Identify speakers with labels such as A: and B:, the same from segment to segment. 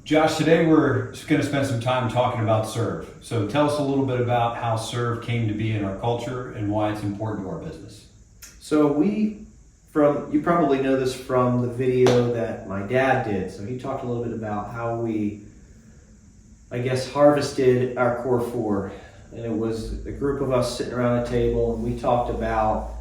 A: Josh, today we're going to spend some time talking about serve. So tell us a little bit about how serve came to be in our culture and why it's important to our business.
B: So you probably know this from the video that my dad did. So he talked a little bit about how we, harvested our core four. And it was a group of us sitting around a table, and we talked about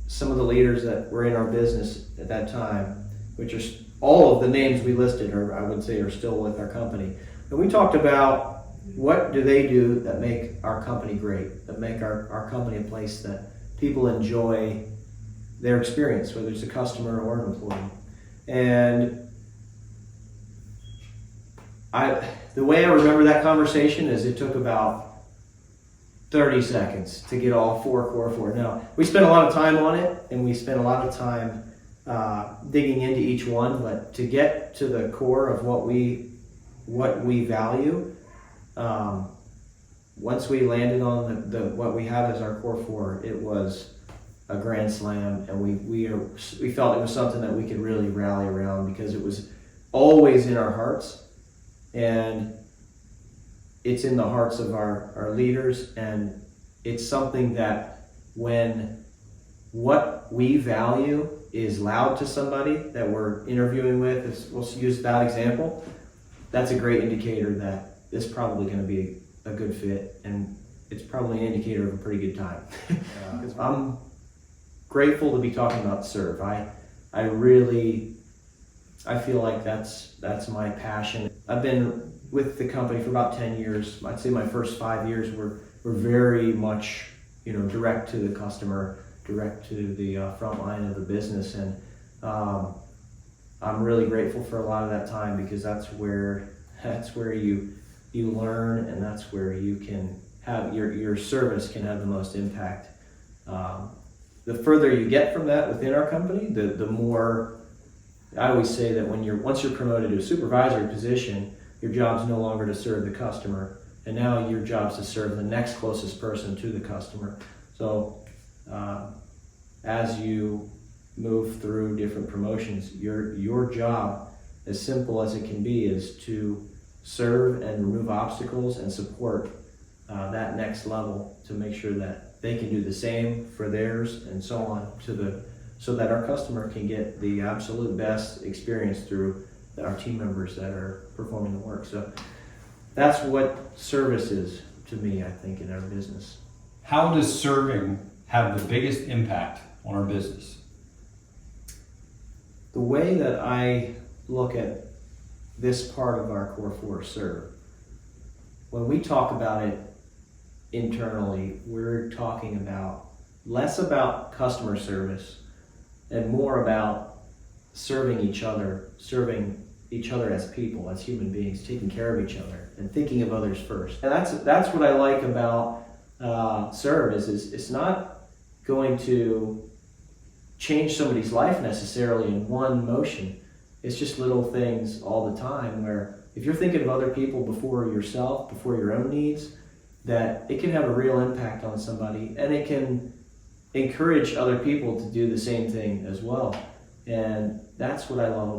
B: some of the leaders that were in our business at that time, which are all of the names we listed are still with our company. And we talked about what do they do that make our company great, that make our company a place that people enjoy their experience, whether it's a customer or an employee. And the way I remember that conversation is it took about 30 seconds to get all core four. Now, we spent a lot of time on it, and we spent a lot of time digging into each one, but to get to the core of what we value, once we landed on the what we have as our core four, it was a grand slam, and we felt it was something that we could really rally around because it was always in our hearts, and it's in the hearts of our leaders, and it's something that when what we value is loud to somebody that we're interviewing with, we'll use that example, that's a great indicator that this is probably going to be a good fit, and it's probably an indicator of a pretty good time. I'm grateful to be talking about serve. I feel like that's my passion. I've been with the company for about 10 years. I'd say my first 5 years were very much, direct to the customer, direct to the front line of the business, and I'm really grateful for a lot of that time because that's where you learn, and that's where you can have your service can have the most impact. The further you get from that within our company, the more. I always say that once you're promoted to a supervisory position, your job's no longer to serve the customer, and now your job's to serve the next closest person to the customer. So as you move through different promotions, your job, as simple as it can be, is to serve and remove obstacles and support that next level to make sure that they can do the same for theirs, and so on so that our customer can get the absolute best experience through our team members that are performing the work. So that's what service is to me, I think, in our business.
A: How does serving have the biggest impact on our business?
B: The way that I look at this part of our core four, serve, when we talk about it internally, we're talking about less about customer service and more about serving each other as people, as human beings, taking care of each other and thinking of others first. And that's what I like about serve is it's not going to change somebody's life necessarily in one motion. It's just little things all the time where if you're thinking of other people before yourself, before your own needs, that it can have a real impact on somebody, and it can encourage other people to do the same thing as well. And that's what I love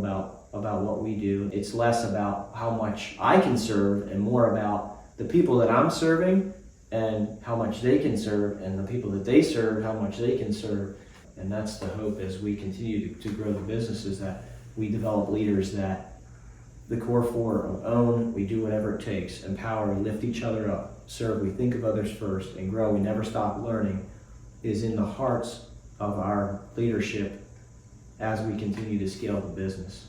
B: about what we do. It's less about how much I can serve and more about the people that I'm serving and how much they can serve, and the people that they serve, how much they can serve. And that's the hope as we continue to grow the business, is that we develop leaders that the core four of own, we do whatever it takes, empower, lift each other up, serve, we think of others first, and grow, we never stop learning, is in the hearts of our leadership as we continue to scale the business.